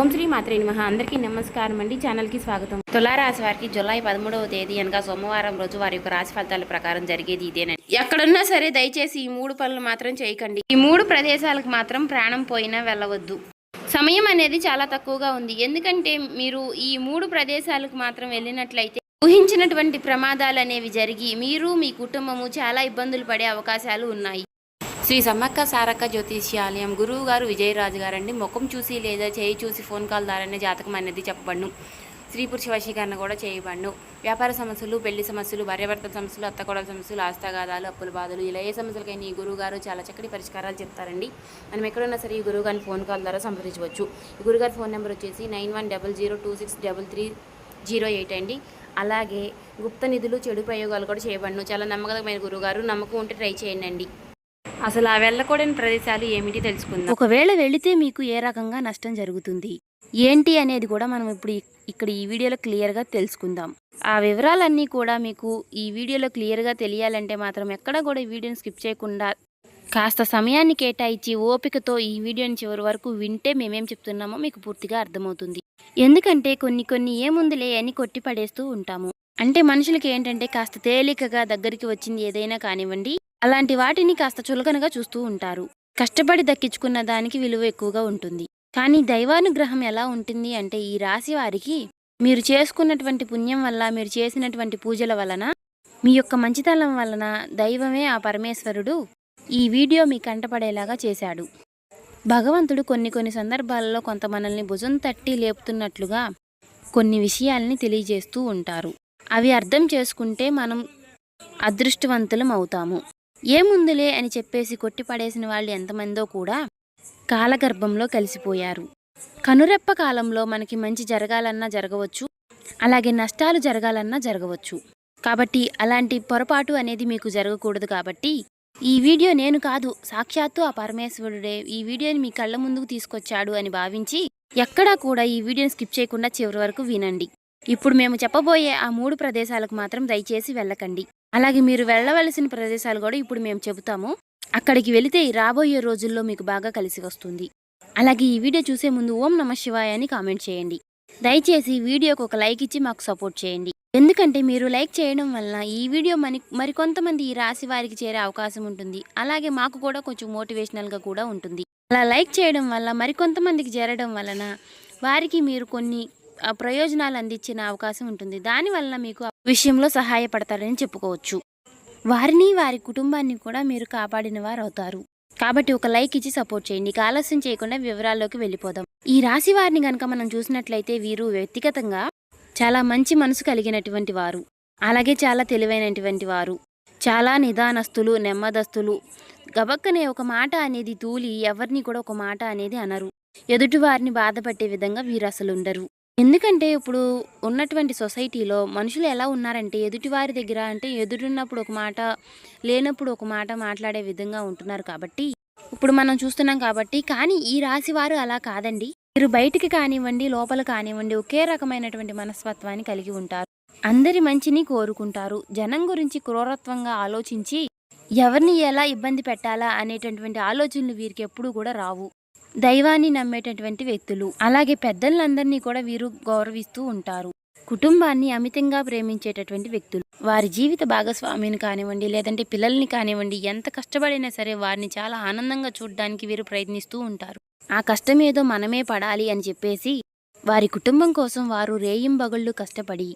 ఓం శ్రీ మాత్రే నమః. అందరికీ నమస్కారం అండి. ఛానల్కి స్వాగతం. తులారాశి వారికి జూలై 13వ తేదీ అనగా సోమవారం రోజు వారి యొక్క రాశి ఫలితాల ప్రకారం జరిగేది ఇదేనండి. ఎక్కడున్నా సరే దయచేసి ఈ 3 పనులు మాత్రం చేయకండి. ఈ 3 ప్రదేశాలకు మాత్రం ప్రాణం పోయినా వెళ్ళవద్దు. సమయం అనేది చాలా తక్కువగా ఉంది. ఎందుకంటే మీరు ఈ 3 ప్రదేశాలకు మాత్రం వెళ్ళినట్లయితే ఊహించినటువంటి ప్రమాదాలు అనేవి జరిగి మీరు మీ కుటుంబము చాలా ఇబ్బందులు పడే అవకాశాలు ఉన్నాయి. శ్రీ సమ్మక్క సారక్క జ్యోతిష్యాలయం గురువు గారు విజయరాజు గారండి. ముఖం చూసి లేదా చేయి చూసి ఫోన్ కాల్ ద్వారానే జాతకం అనేది చెప్పబడును. స్త్రీ పురుష వశీకరణ కూడా చేయబడును. వ్యాపార సమస్యలు, పెళ్లి సమస్యలు, భార్యాభర్తల సమస్యలు, అత్తకోడల సమస్యలు, ఆస్తాగాదాలు, అప్పుల బాధలు, ఇలా ఏ సమస్యలకైనా ఈ గురువు గారు చాలా చక్కటి పరిష్కారాలు చెప్తారండి. మనం ఎక్కడున్నా సరే ఈ గురువు గారిని ఫోన్ కాల్ ద్వారా సంప్రదించవచ్చు. ఈ గురుగారి ఫోన్ నెంబర్ వచ్చేసి 9100263308 అండి. అలాగే గుప్త నిధులు, చెడు ప్రయోగాలు కూడా చేయబడును. చాలా నమ్మకమైన గురువుగారు. నమ్మకం ఉంటే ట్రై చేయండి. అసలు ఆ వెళ్ళకూడని ప్రదేశాలు ఏమిటి తెలుసుకుందాం. ఒకవేళ వెళితే మీకు ఏ రకంగా నష్టం జరుగుతుంది ఏంటి అనేది కూడా మనం ఇప్పుడు ఇక్కడ ఈ వీడియోలో క్లియర్గా తెలుసుకుందాం. ఆ వివరాలన్నీ కూడా మీకు ఈ వీడియోలో క్లియర్గా తెలియాలంటే మాత్రం ఎక్కడ కూడా ఈ వీడియోని స్కిప్ చేయకుండా కాస్త సమయాన్ని కేటాయించి ఓపికతో ఈ వీడియోని చివరి వరకు వింటే మేమేం చెప్తున్నామో మీకు పూర్తిగా అర్థమవుతుంది. ఎందుకంటే కొన్ని ఏముందిలే అని కొట్టి పడేస్తూ ఉంటాము. అంటే మనుషులకి ఏంటంటే కాస్త తేలికగా దగ్గరికి వచ్చింది ఏదైనా కానివ్వండి, అలాంటి వాటిని కాస్త చులకనగా చూస్తూ ఉంటారు. కష్టపడి దక్కించుకున్న దానికి విలువ ఎక్కువగా ఉంటుంది. కానీ దైవానుగ్రహం ఎలా ఉంటుంది అంటే ఈ రాశి వారికి మీరు చేసుకున్నటువంటి పుణ్యం వల్ల, మీరు చేసినటువంటి పూజల వలన, మీ యొక్క మంచితనం వలన దైవమే ఆ పరమేశ్వరుడు ఈ వీడియో మీ కంటపడేలాగా చేశాడు. భగవంతుడు కొన్ని సందర్భాలలో కొంత మనల్ని భుజం తట్టి లేపుతున్నట్లుగా కొన్ని విషయాల్ని తెలియజేస్తూ ఉంటారు. అవి అర్థం చేసుకుంటే మనం అదృష్టవంతులం అవుతాము. ఏముందులే అని చెప్పేసి కొట్టిపడేసిన వాళ్ళు ఎంతమందో కూడా కాలగర్భంలో కలిసిపోయారు. కనురెప్ప కాలంలో మనకి మంచి జరగాలన్నా జరగవచ్చు, అలాగే నష్టాలు జరగాలన్నా జరగవచ్చు. కాబట్టి అలాంటి పొరపాటు అనేది మీకు జరగకూడదు. కాబట్టి ఈ వీడియో నేను కాదు, సాక్షాత్తు ఆ పరమేశ్వరుడే ఈ వీడియోని మీ కళ్ళ ముందుకు తీసుకొచ్చాడు అని భావించి ఎక్కడా కూడా ఈ వీడియోని స్కిప్ చేయకుండా చివరి వరకు వినండి. ఇప్పుడు మేము చెప్పబోయే ఆ 3 ప్రదేశాలకు మాత్రం దయచేసి వెళ్ళకండి. అలాగే మీరు వెళ్ళవలసిన ప్రదేశాలు కూడా ఇప్పుడు మేము చెబుతాము. అక్కడికి వెళితే రాబోయే రోజుల్లో మీకు బాగా కలిసి వస్తుంది. అలాగే ఈ వీడియో చూసే ముందు ఓం నమః శివాయ అని కామెంట్ చేయండి. దయచేసి వీడియోకి ఒక లైక్ ఇచ్చి మాకు సపోర్ట్ చేయండి. ఎందుకంటే మీరు లైక్ చేయడం వలన ఈ వీడియో మరికొంతమంది ఈ రాశి వారికి చేరే అవకాశం ఉంటుంది. అలాగే మాకు కూడా కొంచెం మోటివేషనల్గా కూడా ఉంటుంది. అలా లైక్ చేయడం వల్ల మరికొంతమందికి చేరడం వలన వారికి మీరు కొన్ని ప్రయోజనాలు అందించిన అవకాశం ఉంటుంది. దానివల్ల మీకు విషయంలో సహాయపడతారని చెప్పుకోవచ్చు. వారిని, వారి కుటుంబాన్ని కూడా మీరు కాపాడిన వారు అవుతారు. కాబట్టి ఒక లైక్ ఇచ్చి సపోర్ట్ చేయండి. ఆలస్యం చేయకుండా వివరాల్లోకి వెళ్ళిపోదాం. ఈ రాశి వారిని కనుక మనం చూసినట్లయితే వీరు వ్యక్తిగతంగా చాలా మంచి మనసు కలిగినటువంటి వారు, అలాగే చాలా తెలివైనటువంటి వారు, చాలా నిదానస్తులు, నెమ్మదస్తులు. గబక్కనే ఒక మాట అనేది తూలి ఎవరిని కూడా ఒక మాట అనేది అనరు. ఎదుటి వారిని బాధపట్టే విధంగా వీరు అసలు ఉండరు. ఎందుకంటే ఇప్పుడు ఉన్నటువంటి సొసైటీలో మనుషులు ఎలా ఉన్నారంటే ఎదుటివారి దగ్గర అంటే ఎదురున్నప్పుడు ఒక మాట, లేనప్పుడు ఒక మాట మాట్లాడే విధంగా ఉంటున్నారు. కాబట్టి ఇప్పుడు మనం చూస్తున్నాం కాబట్టి. కానీ ఈ రాశి వారు అలా కాదండి. మీరు బయటికి కానివ్వండి, లోపల కానివ్వండి ఒకే రకమైనటువంటి మనస్తత్వాన్ని కలిగి ఉంటారు. అందరి మంచిని కోరుకుంటారు. జనం గురించి క్రూరత్వంగా ఆలోచించి ఎవరిని ఎలా ఇబ్బంది పెట్టాలా అనేటటువంటి ఆలోచనలు వీరికి ఎప్పుడు కూడా రావు. దైవాన్ని నమ్మేటటువంటి వ్యక్తులు, అలాగే పెద్దలందరినీ కూడా వీరు గౌరవిస్తూ ఉంటారు. కుటుంబాన్ని అమితంగా ప్రేమించేటటువంటి వ్యక్తులు. వారి జీవిత భాగస్వామిని కానివ్వండి, లేదంటే పిల్లల్ని కానివ్వండి, ఎంత కష్టపడినా సరే వారిని చాలా ఆనందంగా చూడడానికి వీరు ప్రయత్నిస్తూ ఉంటారు. ఆ కష్టం ఏదో మనమే పడాలి అని చెప్పేసి వారి కుటుంబం కోసం వారు రేయింబగళ్ళు కష్టపడి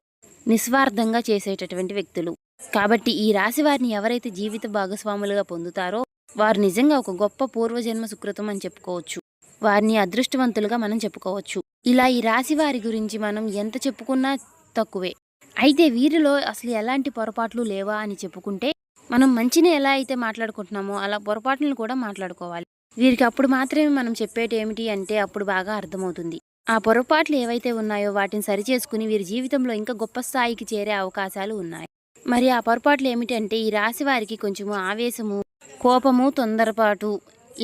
నిస్వార్థంగా చేసేటటువంటి వ్యక్తులు. కాబట్టి ఈ రాశి వారిని ఎవరైతే జీవిత భాగస్వాములుగా పొందుతారో వారు నిజంగా ఒక గొప్ప పూర్వజన్మ సుకృతం అని చెప్పుకోవచ్చు. వారిని అదృష్టవంతులుగా మనం చెప్పుకోవచ్చు. ఇలా ఈ రాశి వారి గురించి మనం ఎంత చెప్పుకున్నా తక్కువే. అయితే వీరిలో అసలు ఎలాంటి పొరపాట్లు లేవా అని చెప్పుకుంటే మనం మంచిని ఎలా అయితే మాట్లాడుకుంటున్నామో అలా పొరపాట్లను కూడా మాట్లాడుకోవాలి. వీరికి అప్పుడు మాత్రమే మనం చెప్పేటి ఏమిటి అంటే అప్పుడు బాగా అర్థమవుతుంది. ఆ పొరపాట్లు ఏవైతే ఉన్నాయో వాటిని సరిచేసుకుని వీరి జీవితంలో ఇంకా గొప్ప స్థాయికి చేరే అవకాశాలు ఉన్నాయి. మరి ఆ పొరపాట్లు ఏమిటంటే ఈ రాశి వారికి కొంచెము ఆవేశము, కోపము, తొందరపాటు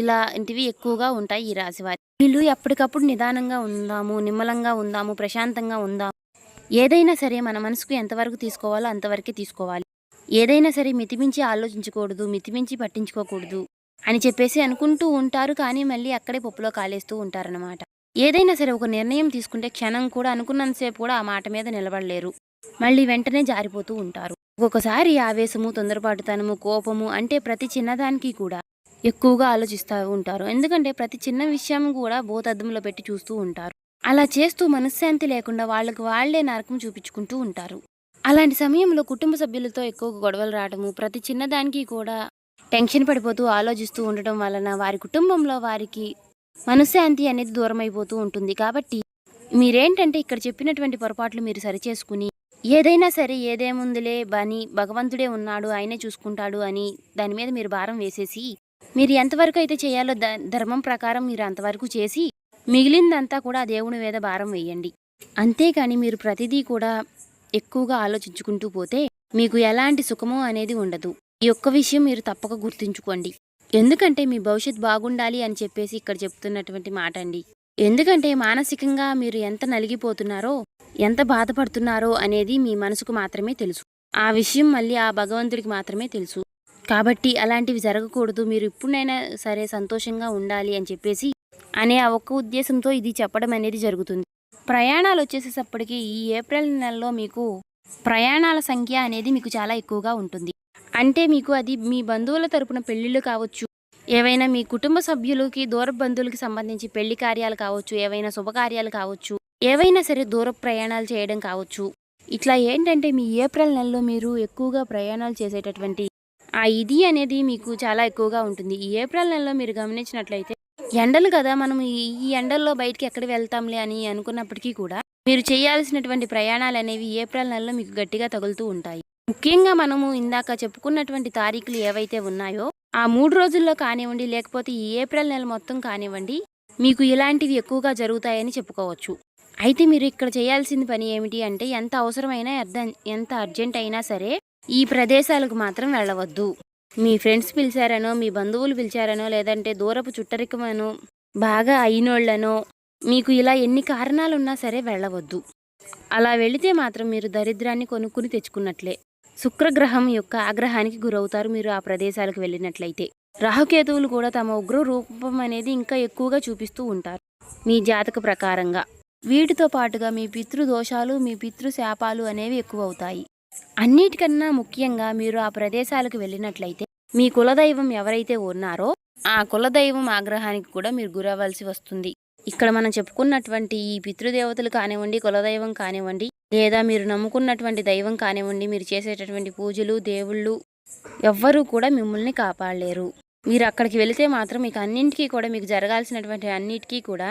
ఇలాంటివి ఎక్కువగా ఉంటాయి ఈ రాశివారి. వీళ్ళు ఎప్పటికప్పుడు నిదానంగా ఉందాము, నిమ్మలంగా ఉందాము, ప్రశాంతంగా ఉందాము. ఏదైనా సరే మన మనసుకు ఎంతవరకు తీసుకోవాలో అంతవరకే తీసుకోవాలి. ఏదైనా సరే మితిమించి ఆలోచించకూడదు, మితిమించి పట్టించుకోకూడదు అని చెప్పేసి అనుకుంటూ ఉంటారు. కానీ మళ్ళీ అక్కడే పప్పులో కాలేస్తూ ఉంటారనమాట. ఏదైనా సరే ఒక నిర్ణయం తీసుకుంటే క్షణం కూడా అనుకున్నంతసేపు కూడా ఆ మాట మీద నిలబడలేరు. మళ్ళీ వెంటనే జారిపోతూ ఉంటారు. ఒక్కొక్కసారి ఆవేశము, తొందరపాటుతనము, కోపము అంటే ప్రతి చిన్నదానికి కూడా ఎక్కువగా ఆలోచిస్తూ ఉంటారు. ఎందుకంటే ప్రతి చిన్న విషయం కూడా భూతద్దంలో పెట్టి చూస్తూ ఉంటారు. అలా చేస్తూ మనశ్శాంతి లేకుండా వాళ్ళకి వాళ్లే నరకం చూపించుకుంటూ ఉంటారు. అలాంటి సమయంలో కుటుంబ సభ్యులతో ఎక్కువగా గొడవలు రావడము, ప్రతి చిన్నదానికి కూడా టెన్షన్ పడిపోతూ ఆలోచిస్తూ ఉండటం వలన వారి కుటుంబంలో వారికి మనశ్శాంతి అనేది దూరం అయిపోతూ ఉంటుంది. కాబట్టి మీరేంటంటే ఇక్కడ చెప్పినటువంటి పొరపాట్లు మీరు సరిచేసుకుని ఏదైనా సరే ఏదేముందిలే బని భగవంతుడే ఉన్నాడు, ఆయనే చూసుకుంటాడు అని దాని మీద మీరు భారం వేసేసి మీరు ఎంతవరకు అయితే చేయాలో ధర్మం ప్రకారం మీరు అంతవరకు చేసి మిగిలిందంతా కూడా ఆ దేవుని మీద భారం వేయండి. అంతేకాని మీరు ప్రతిదీ కూడా ఎక్కువగా ఆలోచించుకుంటూ పోతే మీకు ఎలాంటి సుఖమో అనేది ఉండదు. ఈ ఒక్క విషయం మీరు తప్పక గుర్తుంచుకోండి. ఎందుకంటే మీ భవిష్యత్ బాగుండాలి అని చెప్పేసి ఇక్కడ చెప్తున్నటువంటి మాట అండి. ఎందుకంటే మానసికంగా మీరు ఎంత నలిగిపోతున్నారో, ఎంత బాధపడుతున్నారో అనేది మీ మనసుకు మాత్రమే తెలుసు. ఆ విషయం మళ్ళీ ఆ భగవంతుడికి మాత్రమే తెలుసు. కాబట్టి అలాంటివి జరగకూడదు, మీరు ఇప్పుడైనా సరే సంతోషంగా ఉండాలి అని చెప్పేసి అనే ఆ ఒక్క ఉద్దేశంతో ఇది చెప్పడం అనేది జరుగుతుంది. ప్రయాణాలు వచ్చేసేటప్పటికి ఈ ఏప్రిల్ నెలలో మీకు ప్రయాణాల సంఖ్య అనేది మీకు చాలా ఎక్కువగా ఉంటుంది. అంటే మీకు అది మీ బంధువుల తరపున పెళ్ళిళ్ళు కావచ్చు, ఏవైనా మీ కుటుంబ సభ్యులకి దూర బంధువులకి సంబంధించి పెళ్లి కార్యాలు కావచ్చు, ఏవైనా శుభకార్యాలు కావచ్చు, ఏవైనా సరే దూర ప్రయాణాలు చేయడం కావచ్చు. ఇట్లా ఏంటంటే మీ ఏప్రిల్ నెలలో మీరు ఎక్కువగా ప్రయాణాలు చేసేటటువంటి ఆ ఇది అనేది మీకు చాలా ఎక్కువగా ఉంటుంది. ఈ ఏప్రిల్ నెలలో మీరు గమనించినట్లయితే ఎండలు కదా, మనం ఈ ఎండల్లో బయటికి ఎక్కడ వెళ్తాంలే అని అనుకున్నప్పటికీ కూడా మీరు చేయాల్సినటువంటి ప్రయాణాలు అనేవి ఏప్రిల్ నెలలో మీకు గట్టిగా తగులుతూ ఉంటాయి. ముఖ్యంగా మనము ఇందాక చెప్పుకున్నటువంటి తారీఖులు ఏవైతే ఉన్నాయో ఆ 3 రోజుల్లో కానివ్వండి, లేకపోతే ఈ ఏప్రిల్ నెల మొత్తం కానివ్వండి, మీకు ఇలాంటివి ఎక్కువగా జరుగుతాయని చెప్పుకోవచ్చు. అయితే మీరు ఇక్కడ చేయాల్సిన పని ఏమిటి అంటే ఎంత అవసరమైనా ఎంత అర్జెంట్ అయినా సరే ఈ ప్రదేశాలకు మాత్రం వెళ్ళవద్దు. మీ ఫ్రెండ్స్ పిలిచారనో, మీ బంధువులు పిలిచారనో, లేదంటే దూరపు చుట్టరికమనో, బాగా అయినోళ్లనో, మీకు ఇలా ఎన్ని కారణాలున్నా సరే వెళ్ళవద్దు. అలా వెళితే మాత్రం మీరు దరిద్రాన్ని కొనుక్కుని తెచ్చుకున్నట్లే. శుక్రగ్రహం యొక్క ఆగ్రహానికి గురవుతారు మీరు ఆ ప్రదేశాలకు వెళ్ళినట్లయితే. రాహుకేతువులు కూడా తమ ఉగ్ర రూపం అనేది ఇంకా ఎక్కువగా చూపిస్తూ ఉంటారు మీ జాతక ప్రకారంగా. వీటితో పాటుగా మీ పితృదోషాలు, మీ పితృశాపాలు అనేవి ఎక్కువ అవుతాయి. అన్నిటికన్నా ముఖ్యంగా మీరు ఆ ప్రదేశాలకు వెళ్ళినట్లయితే మీ కులదైవం ఎవరైతే ఉన్నారో ఆ కులదైవం ఆగ్రహానికి కూడా మీరు గురవలసి వస్తుంది. ఇక్కడ మనం చెప్పుకున్నటువంటి ఈ పితృదేవతలు కానివ్వండి, కులదైవం కానివ్వండి, లేదా మీరు నమ్ముకున్నటువంటి దైవం కానివ్వండి, మీరు చేసేటటువంటి పూజలు, దేవుళ్ళు ఎవ్వరూ కూడా మిమ్మల్ని కాపాడలేరు. మీరు అక్కడికి వెళితే మాత్రం మీకు అన్నింటికీ కూడా మీకు జరగాల్సినటువంటి అన్నిటికీ కూడా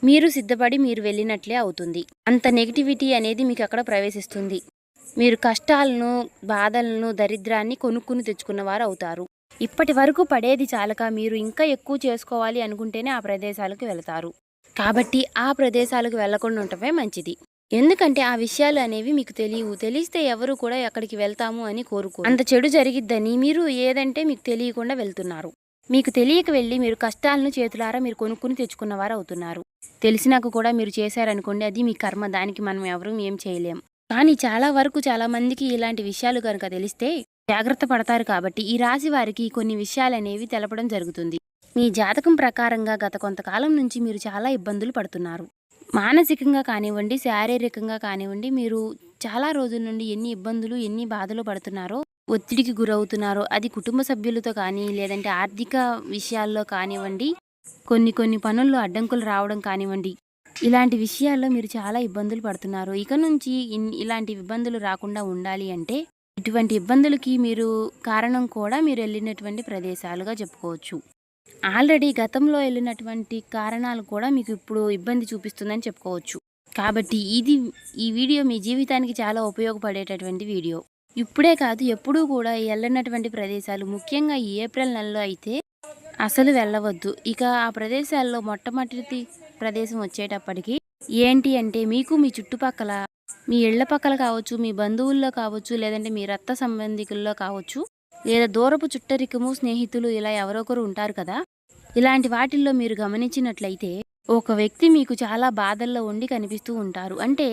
మీరు సిద్ధపడి మీరు వెళ్ళినట్లే అవుతుంది. అంత నెగిటివిటీ అనేది మీకు అక్కడ ప్రవేశిస్తుంది. మీరు కష్టాలను, బాధలను, దరిద్రాన్ని కొనుక్కుని తెచ్చుకున్నవారు అవుతారు. ఇప్పటి వరకు పడేది చాలక మీరు ఇంకా ఎక్కువ చేసుకోవాలి అనుకుంటేనే ఆ ప్రదేశాలకు వెళతారు. కాబట్టి ఆ ప్రదేశాలకు వెళ్లకుండా ఉండటమే మంచిది. ఎందుకంటే ఆ విషయాలు అనేవి మీకు తెలియవు. తెలిస్తే ఎవరు కూడా ఎక్కడికి వెళ్తాము అని కోరుకోరు. అంత చెడు జరిగిద్దని మీరు ఏదంటే మీకు తెలియకుండా వెళ్తున్నారు. మీకు తెలియక వెళ్ళి మీరు కష్టాలను చేతులారా మీరు కొనుక్కుని తెచ్చుకున్నవారు అవుతున్నారు. తెలిసినాక కూడా మీరు చేశారనుకోండి, అది మీ కర్మ, దానికి మనం ఎవరూ ఏం చేయలేం. కానీ చాలా వరకు చాలా మందికి ఇలాంటి విషయాలు కనుక తెలిస్తే జాగ్రత్త పడతారు. కాబట్టి ఈ రాశి వారికి కొన్ని విషయాలనేవి తెలపడం జరుగుతుంది. మీ జాతకం ప్రకారంగా గత కొంతకాలం నుంచి మీరు చాలా ఇబ్బందులు పడుతున్నారు. మానసికంగా కానివ్వండి, శారీరకంగా కానివ్వండి, మీరు చాలా రోజుల నుండి ఎన్ని ఇబ్బందులు, ఎన్ని బాధలు పడుతున్నారో, ఒత్తిడికి గురవుతున్నారో, అది కుటుంబ సభ్యులతో కానీ, లేదంటే ఆర్థిక విషయాల్లో కానివ్వండి, కొన్ని పనుల్లో అడ్డంకులు రావడం కానివ్వండి, ఇలాంటి విషయాల్లో మీరు చాలా ఇబ్బందులు పడుతున్నారు. ఇక నుంచి ఇలాంటి ఇబ్బందులు రాకుండా ఉండాలి అంటే ఇటువంటి ఇబ్బందులకి మీరు కారణం కూడా మీరు వెళ్ళినటువంటి ప్రదేశాలుగా చెప్పుకోవచ్చు. ఆల్రెడీ గతంలో వెళ్ళినటువంటి కారణాలు కూడా మీకు ఇప్పుడు ఇబ్బంది చూపిస్తుందని చెప్పుకోవచ్చు. కాబట్టి ఈ వీడియో మీ జీవితానికి చాలా ఉపయోగపడేటటువంటి వీడియో. ఇప్పుడే కాదు, ఎప్పుడూ కూడా వెళ్ళినటువంటి ప్రదేశాలు, ముఖ్యంగా ఈ ఏప్రిల్ నెలలో అయితే అసలు వెళ్ళవద్దు. ఇక ఆ ప్రదేశాల్లో మొట్టమొదటి ప్రదేశం వచ్చేటప్పటికి ఏంటి అంటే మీకు మీ చుట్టుపక్కల, మీ ఇళ్ల పక్కల కావచ్చు, మీ బంధువుల్లో కావచ్చు, లేదంటే మీ రక్త సంబంధికుల్లో కావచ్చు, లేదా దూరపు చుట్టరికము, స్నేహితులు ఇలా ఎవరొకరు ఉంటారు కదా, ఇలాంటి వాటిల్లో మీరు గమనించినట్లయితే ఒక వ్యక్తి మీకు చాలా బాధల్లో ఉండి కనిపిస్తూ ఉంటారు. అంటే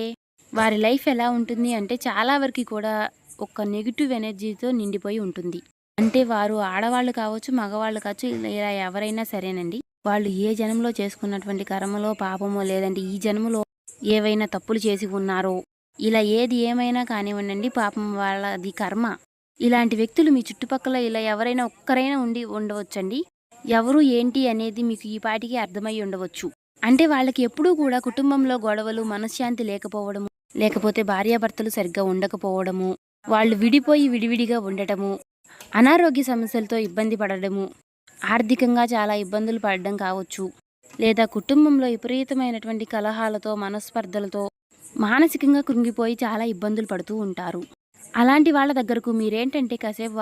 వారి లైఫ్ ఎలా ఉంటుంది అంటే చాలా వరకు కూడా ఒక నెగిటివ్ ఎనర్జీతో నిండిపోయి ఉంటుంది. అంటే వారు ఆడవాళ్ళు కావచ్చు, మగవాళ్ళు కావచ్చు, ఇలా ఎవరైనా సరేనండి, వాళ్ళు ఏ జన్మలో చేసుకున్నటువంటి కర్మలో పాపమో లేదంటే ఈ జన్మలో ఏవైనా తప్పులు చేసి ఉన్నారో ఇలా ఏది ఏమైనా కానివ్వండి పాపం వాళ్ళది కర్మ. ఇలాంటి వ్యక్తులు మీ చుట్టుపక్కల ఇలా ఎవరైనా ఒక్కరైనా ఉండవచ్చండి. ఎవరు ఏంటి అనేది మీకు ఈ పాటికి అర్థమై ఉండవచ్చు. అంటే వాళ్ళకి ఎప్పుడూ కూడా కుటుంబంలో గొడవలు, మనశ్శాంతి లేకపోవడము, లేకపోతే భార్యాభర్తలు సరిగ్గా ఉండకపోవడము, వాళ్ళు విడిపోయి విడివిడిగా ఉండటము, అనారోగ్య సమస్యలతో ఇబ్బంది పడడము, ఆర్థికంగా చాలా ఇబ్బందులు పడడం కావచ్చు, లేదా కుటుంబంలో విపరీతమైనటువంటి కలహాలతో, మనస్పర్ధలతో మానసికంగా కృంగిపోయి చాలా ఇబ్బందులు పడుతూ ఉంటారు. అలాంటి వాళ్ళ దగ్గరకు మీరేంటంటే కాసేపు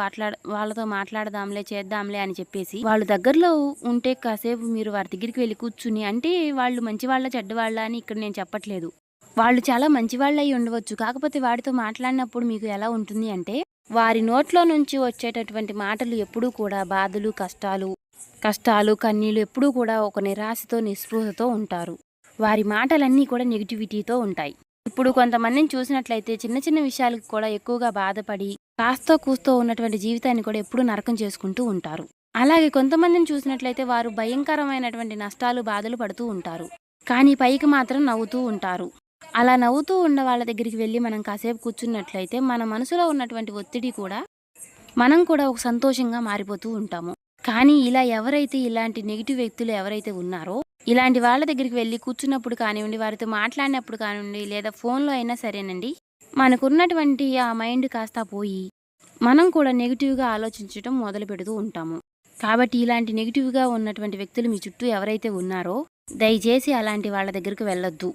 వాళ్ళతో మాట్లాడదాంలే, చేద్దాంలే అని చెప్పేసి వాళ్ళు దగ్గరలో ఉంటే కాసేపు మీరు వారి దగ్గరికి వెళ్ళి కూర్చుని, అంటే వాళ్ళు మంచివాళ్ళ చెడ్డవాళ్ళ అని ఇక్కడ నేను చెప్పట్లేదు. వాళ్ళు చాలా మంచివాళ్ళై ఉండవచ్చు. కాకపోతే వాడితో మాట్లాడినప్పుడు మీకు ఎలా ఉంటుంది అంటే, వారి నోట్లో నుంచి వచ్చేటటువంటి మాటలు ఎప్పుడూ కూడా బాధలు, కష్టాలు, కన్నీళ్ళు ఎప్పుడూ కూడా ఒక నిరాశతో, నిస్పృహతో ఉంటారు. వారి మాటలన్నీ కూడా నెగిటివిటీతో ఉంటాయి. ఇప్పుడు కొంతమందిని చూసినట్లయితే చిన్న చిన్న విషయాలకు కూడా ఎక్కువగా బాధపడి కాస్తో కూస్తో ఉన్నటువంటి జీవితాన్ని కూడా ఎప్పుడూ నరకం చేసుకుంటూ ఉంటారు. అలాగే కొంతమందిని చూసినట్లయితే వారు భయంకరమైనటువంటి నష్టాలు, బాధలు పడుతూ ఉంటారు. కానీ పైకి మాత్రం నవ్వుతూ ఉంటారు. అలా నవ్వుతూ ఉన్న వాళ్ళ దగ్గరికి వెళ్ళి మనం కాసేపు కూర్చున్నట్లయితే మన మనసులో ఉన్నటువంటి ఒత్తిడి కూడా మనం కూడా ఒక సంతోషంగా మారిపోతూ ఉంటాము. కానీ ఇలా ఎవరైతే ఇలాంటి నెగిటివ్ వ్యక్తులు ఎవరైతే ఉన్నారో ఇలాంటి వాళ్ళ దగ్గరికి వెళ్ళి కూర్చున్నప్పుడు కానివ్వండి, వారితో మాట్లాడినప్పుడు కానివ్వండి, లేదా ఫోన్లో అయినా సరేనండి, మనకున్నటువంటి ఆ మైండ్ కాస్త పోయి మనం కూడా నెగిటివ్గా ఆలోచించడం మొదలు పెడుతూ ఉంటాము. కాబట్టి ఇలాంటి నెగిటివ్గా ఉన్నటువంటి వ్యక్తులు మీ చుట్టూ ఎవరైతే ఉన్నారో దయచేసి అలాంటి వాళ్ళ దగ్గరికి వెళ్ళొద్దు.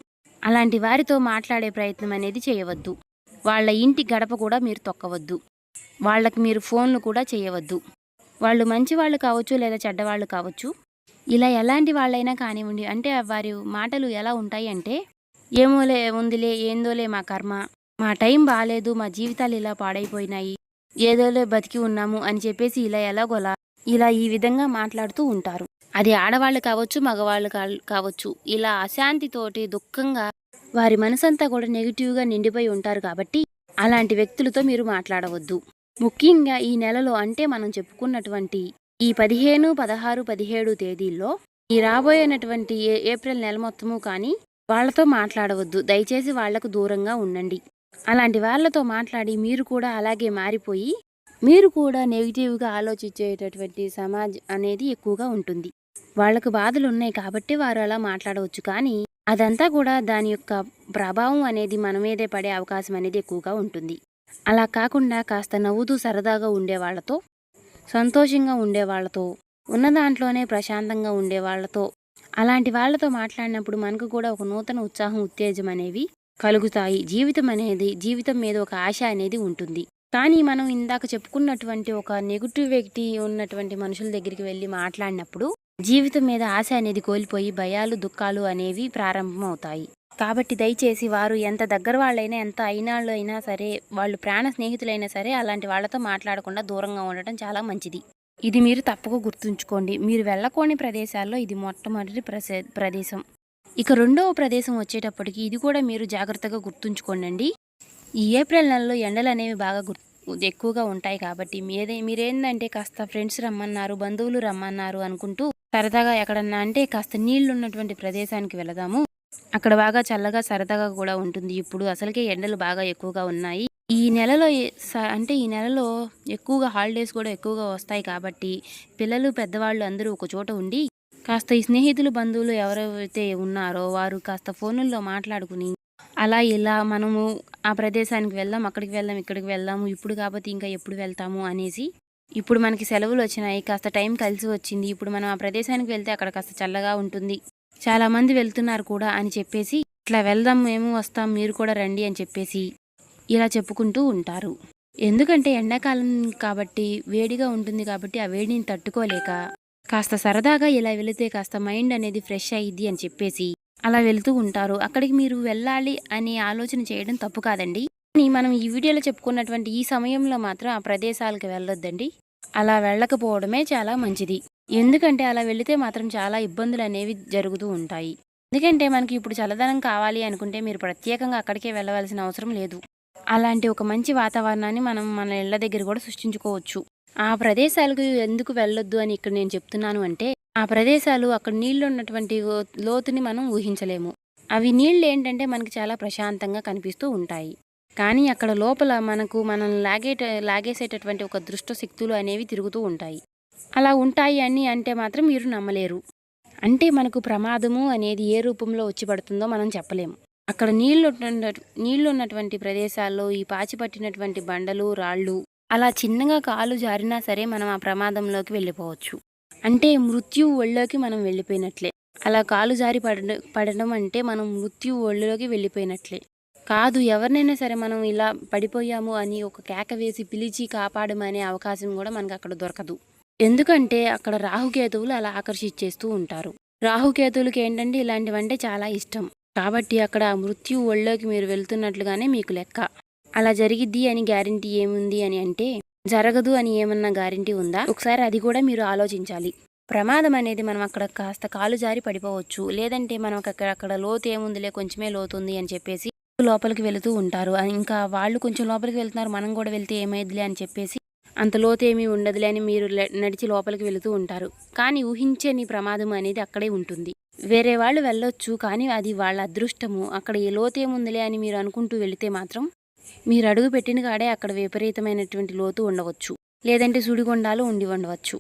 అలాంటి వారితో మాట్లాడే ప్రయత్నం అనేది చేయవద్దు. వాళ్ళ ఇంటి గడప కూడా మీరు తొక్కవద్దు. వాళ్ళకి మీరు ఫోన్లు కూడా చేయవద్దు. వాళ్ళు మంచివాళ్ళు కావచ్చు, లేదా చెడ్డవాళ్ళు కావచ్చు. ఇలా ఎలాంటి వాళ్ళైనా కానివ్వండి, అంటే వారి మాటలు ఎలా ఉంటాయి అంటే, ఏమోలే ఉందిలే, ఏందోలే మా కర్మ, మా టైం బాగాలేదు, మా జీవితాలు ఇలా పాడైపోయినాయి, ఏదోలే బతికి ఉన్నాము అని చెప్పేసి ఇలా ఈ విధంగా మాట్లాడుతూ ఉంటారు. అది ఆడవాళ్ళు కావచ్చు, మగవాళ్ళు కావచ్చు. ఇలా అశాంతితోటి దుఃఖంగా వారి మనసంతా కూడా నెగిటివ్గా నిండిపోయి ఉంటారు. కాబట్టి అలాంటి వ్యక్తులతో మీరు మాట్లాడవద్దు. ముఖ్యంగా ఈ నెలలో, అంటే మనం చెప్పుకున్నటువంటి ఈ 15, 16, 17 తేదీల్లో ఈ రాబోయేనటువంటి ఏప్రిల్ నెల మొత్తము కానీ వాళ్ళతో మాట్లాడవద్దు. దయచేసి వాళ్లకు దూరంగా ఉండండి. అలాంటి వాళ్ళతో మాట్లాడి మీరు కూడా అలాగే మారిపోయి మీరు కూడా నెగిటివ్గా ఆలోచించేటటువంటి సమాజం అనేది ఎక్కువగా ఉంటుంది. వాళ్లకు బాధలు ఉన్నాయి కాబట్టి వారు అలా మాట్లాడవచ్చు. కానీ అదంతా కూడా దాని యొక్క ప్రభావం అనేది మన మీదే పడే అవకాశం అనేది ఎక్కువగా ఉంటుంది. అలా కాకుండా కాస్త నవ్వుతూ సరదాగా ఉండే వాళ్ళతో, సంతోషంగా ఉండే వాళ్ళతో, ఉన్న దాంట్లోనే ప్రశాంతంగా ఉండే వాళ్ళతో, అలాంటి వాళ్ళతో మాట్లాడినప్పుడు మనకు కూడా ఒక నూతన ఉత్సాహం, ఉత్తేజం అనేవి కలుగుతాయి. జీవితం మీద ఒక ఆశ అనేది ఉంటుంది. కానీ మనం ఇందాక చెప్పుకున్నటువంటి ఒక నెగిటివ్ వ్యక్తి ఉన్నటువంటి మనుషుల దగ్గరికి వెళ్ళి మాట్లాడినప్పుడు జీవితం మీద ఆశ అనేది కోల్పోయి భయాలు, దుఃఖాలు అనేవి ప్రారంభమవుతాయి. కాబట్టి దయచేసి వారు ఎంత దగ్గర వాళ్ళైనా, ఎంత అయినాళ్ళు అయినా సరే, వాళ్ళు ప్రాణ స్నేహితులైనా సరే, అలాంటి వాళ్ళతో మాట్లాడకుండా దూరంగా ఉండటం చాలా మంచిది. ఇది మీరు తప్పక గుర్తుంచుకోండి. మీరు వెళ్ళకోని ప్రదేశాల్లో ఇది మొట్టమొదటి ప్రదేశం. ఇక రెండవ ప్రదేశం వచ్చేటప్పటికి ఇది కూడా మీరు జాగ్రత్తగా గుర్తుంచుకోండి. ఈ ఏప్రిల్ నెలలో ఎండలు అనేవి బాగా ఎక్కువగా ఉంటాయి. కాబట్టి మీరేందంటే కాస్త ఫ్రెండ్స్ రమ్మన్నారు, బంధువులు రమ్మన్నారు అనుకుంటూ సరదాగా ఎక్కడన్నా, అంటే కాస్త నీళ్లు ఉన్నటువంటి ప్రదేశానికి వెళదాము, అక్కడ బాగా చల్లగా సరదాగా కూడా ఉంటుంది. ఇప్పుడు అసలుకే ఎండలు బాగా ఎక్కువగా ఉన్నాయి. ఈ నెలలో ఎక్కువగా హాలిడేస్ కూడా ఎక్కువగా వస్తాయి. కాబట్టి పిల్లలు, పెద్దవాళ్ళు అందరూ ఒక చోట ఉండి కాస్త ఈ స్నేహితులు, బంధువులు ఎవరైతే ఉన్నారో వారు కాస్త ఫోనుల్లో మాట్లాడుకుని అలా ఇలా మనము ఆ ప్రదేశానికి వెళ్దాం, అక్కడికి వెళ్దాం, ఇక్కడికి వెళ్దాము, ఇప్పుడు కాకపోతే ఇంకా ఎప్పుడు వెళ్తాము అనేసి, ఇప్పుడు మనకి సెలవులు వచ్చినాయి, కాస్త టైం కలిసి వచ్చింది, ఇప్పుడు మనం ఆ ప్రదేశానికి వెళ్తే అక్కడ కాస్త చల్లగా ఉంటుంది, చాలా మంది వెళ్తున్నారు కూడా అని చెప్పేసి, ఇట్లా వెళ్దాం, మేము వస్తాం, మీరు కూడా రండి అని చెప్పేసి ఇలా చెప్పుకుంటూ ఉంటారు. ఎందుకంటే ఎండాకాలం కాబట్టి వేడిగా ఉంటుంది. కాబట్టి ఆ వేడిని తట్టుకోలేక కాస్త సరదాగా ఇలా వెళితే కాస్త మైండ్ అనేది ఫ్రెష్ అయ్యిద్ది అని చెప్పేసి అలా వెళ్తూ ఉంటారు. అక్కడికి మీరు వెళ్ళాలి అని ఆలోచన చేయడం తప్పు కాదండి. కానీ మనం ఈ వీడియోలో చెప్పుకున్నటువంటి ఈ సమయంలో మాత్రం ఆ ప్రదేశాలకు వెళ్ళొద్దండి. అలా వెళ్ళకపోవడమే చాలా మంచిది. ఎందుకంటే అలా వెళితే మాత్రం చాలా ఇబ్బందులు అనేవి జరుగుతూ ఉంటాయి. ఎందుకంటే మనకి ఇప్పుడు చల్లదనం కావాలి అనుకుంటే మీరు ప్రత్యేకంగా అక్కడికే వెళ్ళవలసిన అవసరం లేదు. అలాంటి ఒక మంచి వాతావరణాన్ని మనం మన ఇళ్ల దగ్గర కూడా సృష్టించుకోవచ్చు. ఆ ప్రదేశాలకు ఎందుకు వెళ్ళొద్దు అని ఇక్కడ నేను చెప్తున్నాను అంటే, ఆ ప్రదేశాలు అక్కడ నీళ్లు ఉన్నటువంటి లోతుని మనం ఊహించలేము. అవి నీళ్ళు ఏంటంటే మనకి చాలా ప్రశాంతంగా కనిపిస్తూ ఉంటాయి. కానీ అక్కడ లోపల మనల్ని లాగేసేటటువంటి ఒక దుష్ట శక్తులు అనేవి తిరుగుతూ ఉంటాయి. అలా ఉంటాయి అని అంటే మాత్రం మీరు నమ్మలేరు. అంటే మనకు ప్రమాదము అనేది ఏ రూపంలో వచ్చి పడుతుందో మనం చెప్పలేము. అక్కడ నీళ్లు ఉన్నటువంటి ప్రదేశాల్లో ఈ పాచి పట్టినటువంటి బండలు, రాళ్ళు అలా చిన్నగా కాలు జారినా సరే మనం ఆ ప్రమాదంలోకి వెళ్ళిపోవచ్చు. అంటే మృత్యువు ఒళ్ళోకి మనం వెళ్ళిపోయినట్లే. అలా కాలు జారి పడడం అంటే మనం మృత్యువు ఒళ్ళోకి వెళ్ళిపోయినట్లే. కాదు, ఎవరినైనా సరే మనం ఇలా పడిపోయాము అని ఒక కేక వేసి పిలిచి కాపాడమనే అవకాశం కూడా మనకు అక్కడ దొరకదు. ఎందుకంటే అక్కడ రాహుకేతువులు అలా ఆకర్షించేస్తూ ఉంటారు. రాహుకేతువులకి ఏంటంటే ఇలాంటివంటే చాలా ఇష్టం. కాబట్టి అక్కడ మృత్యు ఒళ్ళోకి మీరు వెళ్తున్నట్లుగానే మీకు లెక్క. అలా జరిగిద్ది అని గ్యారంటీ ఏముంది అని అంటే, జరగదు అని ఏమన్నా గ్యారంటీ ఉందా? ఒకసారి అది కూడా మీరు ఆలోచించాలి. ప్రమాదం అనేది మనం అక్కడ కాస్త కాలు జారి పడిపోవచ్చు. లేదంటే మనం అక్కడ లోతు ఏముందిలే, కొంచెమే లోతుంది అని చెప్పేసి లోపలికి వెళుతూ ఉంటారు. ఇంకా వాళ్ళు కొంచెం లోపలికి వెళ్తున్నారు, మనం కూడా వెళ్తే ఏమైద్దిలే అని చెప్పేసి అంత లోతు ఏమీ ఉండదులే అని మీరు నడిచి లోపలికి వెళుతూ ఉంటారు. కానీ ఊహించని ప్రమాదం అనేది అక్కడే ఉంటుంది. వేరే వాళ్ళు వెళ్ళొచ్చు, కానీ అది వాళ్ళ అదృష్టము. అక్కడ ఏ లోతు ఏముందిలే అని మీరు అనుకుంటూ వెళితే మాత్రం మీరు అడుగు పెట్టిన కాడే అక్కడ విపరీతమైనటువంటి లోతు ఉండవచ్చు. లేదంటే సుడిగుండాలు ఉండవచ్చు.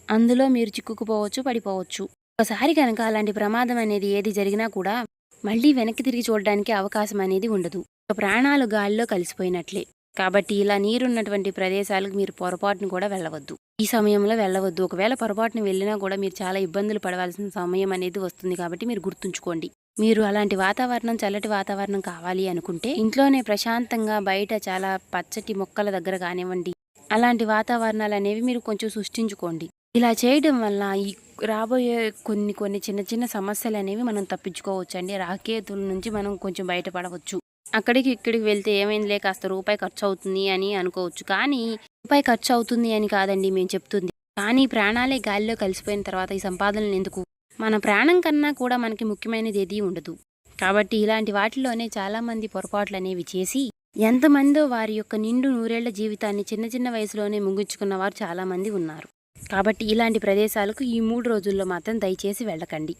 అందులో మీరు చిక్కుకుపోవచ్చు, పడిపోవచ్చు. ఒకసారి కనుక అలాంటి ప్రమాదం అనేది ఏది జరిగినా కూడా మళ్ళీ వెనక్కి తిరిగి చూడడానికి అవకాశం అనేది ఉండదు. ప్రాణాలు గాలిలో కలిసిపోయినట్లే. కాబట్టి ఇలా నీరున్నటువంటి ప్రదేశాలకు మీరు పొరపాటును కూడా వెళ్ళవద్దు. ఈ సమయంలో వెళ్ళవద్దు. ఒకవేళ పొరపాటును వెళ్ళినా కూడా మీరు చాలా ఇబ్బందులు పడవలసిన సమయం అనేది వస్తుంది. కాబట్టి మీరు గుర్తుంచుకోండి. మీరు అలాంటి వాతావరణం, చల్లటి వాతావరణం కావాలి అనుకుంటే ఇంట్లోనే ప్రశాంతంగా బయట చాలా పచ్చటి మొక్కల దగ్గర కానివ్వండి, అలాంటి వాతావరణాలు అనేవి మీరు కొంచెం సృష్టించుకోండి. ఇలా చేయడం వల్ల ఈ రాబోయే కొన్ని చిన్న చిన్న సమస్యలు అనేవి మనం తప్పించుకోవచ్చు అండి. రాకేతుల నుంచి మనం కొంచెం బయటపడవచ్చు. అక్కడికి ఇక్కడికి వెళ్తే ఏమైందిలే, కాస్త రూపాయి ఖర్చు అవుతుంది అని అనుకోవచ్చు. కానీ రూపాయి ఖర్చు అవుతుంది అని కాదండి మేము చెప్తుంది. కానీ ప్రాణాలే గాలిలో కలిసిపోయిన తర్వాత ఈ సంపాదనలు ఎందుకు? మన ప్రాణం కన్నా కూడా మనకి ముఖ్యమైనది ఏదీ ఉండదు. కాబట్టి ఇలాంటి వాటిలోనే చాలామంది పొరపాట్లు అనేవి చేసి ఎంతమందో వారి యొక్క నిండు నూరేళ్ల జీవితాన్ని చిన్న చిన్న వయసులోనే ముగించుకున్న వారు చాలామంది ఉన్నారు. కాబట్టి ఇలాంటి ప్రదేశాలకు ఈ 3 రోజుల్లో మాత్రం దయచేసి వెళ్ళకండి.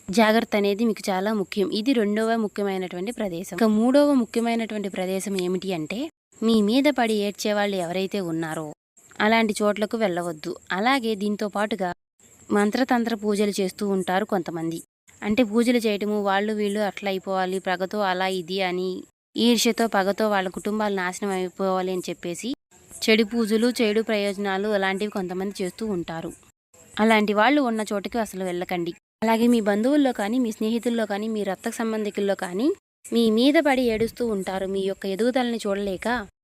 జాగ్రత్త అనేది మీకు చాలా ముఖ్యం. ఇది 2వ ముఖ్యమైనటువంటి ప్రదేశం. ఇక 3వ ముఖ్యమైనటువంటి ప్రదేశం ఏమిటి అంటే, మీ మీద పడి ఏడ్చేవాళ్ళు ఎవరైతే ఉన్నారో అలాంటి చోట్లకు వెళ్ళవద్దు. అలాగే దీంతో పాటుగా మంత్రతంత్ర పూజలు చేస్తూ ఉంటారు కొంతమంది. అంటే పూజలు చేయటము, వాళ్ళు వీళ్ళు అట్లా అయిపోవాలి, పగతో అలా ఇది అని ఈర్ష్యతో పగతో వాళ్ళ కుటుంబాలు నాశనం అయిపోవాలి అని చెప్పేసి చెడు పూజలు, చెడు ప్రయోజనాలు అలాంటివి కొంతమంది చేస్తూ ఉంటారు. అలాంటి వాళ్ళు ఉన్న చోటుకి అసలు వెళ్ళకండి. అలాగే మీ బంధువుల్లో కానీ, మీ స్నేహితుల్లో కానీ, మీ రక్త సంబంధికుల్లో కానీ మీ మీద పడి ఏడుస్తూ ఉంటారు. మీ యొక్క ఎదుగుదలని చూడలేక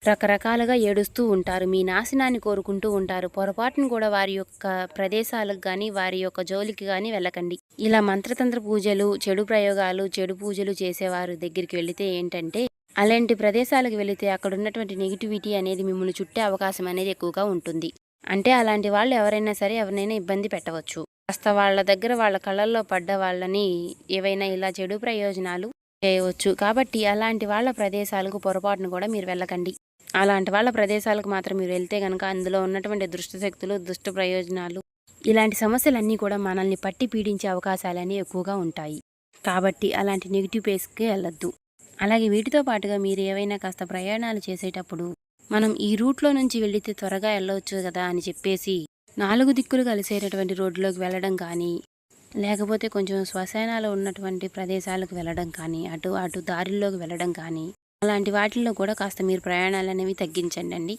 రకరకాలుగా ఏడుస్తూ ఉంటారు. మీ నాశనాన్ని కోరుకుంటూ ఉంటారు. పొరపాటును కూడా వారి యొక్క ప్రదేశాలకు కానీ, వారి యొక్క జోలికి కానీ వెళ్ళకండి. ఇలా మంత్రతంత్ర పూజలు, చెడు ప్రయోగాలు, చెడు పూజలు చేసేవారి దగ్గరికి వెళితే ఏంటంటే, అలాంటి ప్రదేశాలకు వెళితే అక్కడ ఉన్నటువంటి నెగిటివిటీ అనేది మిమ్మల్ని చుట్టే అవకాశం అనేది ఎక్కువగా ఉంటుంది. అంటే అలాంటి వాళ్ళు ఎవరైనా సరే ఎవరినైనా ఇబ్బంది పెట్టవచ్చు. కాస్త వాళ్ళ దగ్గర వాళ్ళ కళ్ళల్లో పడ్డ వాళ్ళని ఏవైనా ఇలా చెడు ప్రయోజనాలు చేయవచ్చు. కాబట్టి అలాంటి వాళ్ళ ప్రదేశాలకు పొరపాటును కూడా మీరు వెళ్ళకండి. అలాంటి వాళ్ళ ప్రదేశాలకు మాత్రం మీరు వెళ్తే కనుక అందులో ఉన్నటువంటి దుష్ట శక్తులు, దుష్ట ప్రయోజనాలు, ఇలాంటి సమస్యలన్నీ కూడా మనల్ని పట్టి పీడించే అవకాశాలన్నీ ఎక్కువగా ఉంటాయి. కాబట్టి అలాంటి నెగిటివ్ ప్లేస్కి వెళ్ళొద్దు. అలాగే వీటితో పాటుగా మీరు ఏవైనా కాస్త ప్రయాణాలు చేసేటప్పుడు మనం ఈ రూట్లో నుంచి వెళితే త్వరగా వెళ్ళవచ్చు కదా అని చెప్పేసి 4 దిక్కులు కలిసేటటువంటి రోడ్లోకి వెళ్ళడం కానీ, లేకపోతే కొంచెం శ్మశానాలు ఉన్నటువంటి ప్రదేశాలకు వెళ్ళడం కానీ, అటు దారిల్లోకి వెళ్ళడం కానీ, అలాంటి వాటిల్లో కూడా కాస్త మీరు ప్రయాణాలు అనేవి తగ్గించండి.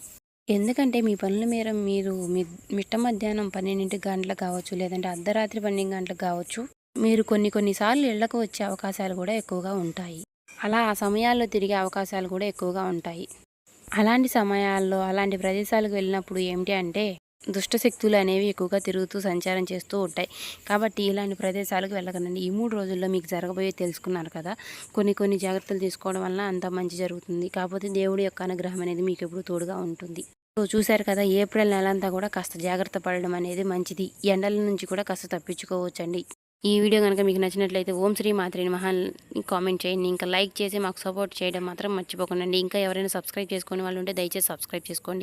ఎందుకంటే మీ పనుల మేర మీరు మిట్ట మధ్యాహ్నం 12 గంటలకు కావచ్చు, లేదంటే అర్ధరాత్రి 12 గంటలకు కావచ్చు, మీరు కొన్నిసార్లు ఇళ్లకు వచ్చే అవకాశాలు కూడా ఎక్కువగా ఉంటాయి. అలా ఆ సమయాల్లో తిరిగే అవకాశాలు కూడా ఎక్కువగా ఉంటాయి. అలాంటి సమయాల్లో అలాంటి ప్రదేశాలకు వెళ్ళినప్పుడు ఏమిటి అంటే, దుష్టశక్తులు అనేవి ఎక్కువగా తిరుగుతూ సంచారం చేస్తూ ఉంటాయి. కాబట్టి ఇలాంటి ప్రదేశాలకు వెళ్ళకండి. ఈ 3 రోజుల్లో మీకు జరగబోయే తెలుసుకున్నారు కదా. కొన్ని జాగ్రత్తలు తీసుకోవడం వల్ల అంత మంచి జరుగుతుంది. కాకపోతే దేవుడి యొక్క అనుగ్రహం అనేది మీకు ఎప్పుడు తోడుగా ఉంటుంది. సో చూశారు కదా, ఏప్రిల్ నెలంతా కూడా కాస్త జాగ్రత్త పడడం అనేది మంచిది. ఎండల నుంచి కూడా కాస్త తప్పించుకోవచ్చండి. ఈ వీడియో కనుక మీకు నచ్చినట్లయితే ఓం శ్రీ మాత్రే నమః కామెంట్ చేయండి. ఇంకా లైక్ చేసి మాకు సపోర్ట్ చేయడం మాత్రం మర్చిపోకండి. ఇంకా ఎవరైనా సబ్స్క్రైబ్ చేసుకునే వాళ్ళు ఉంటే దయచేసి సబ్స్క్రైబ్ చేసుకోండి.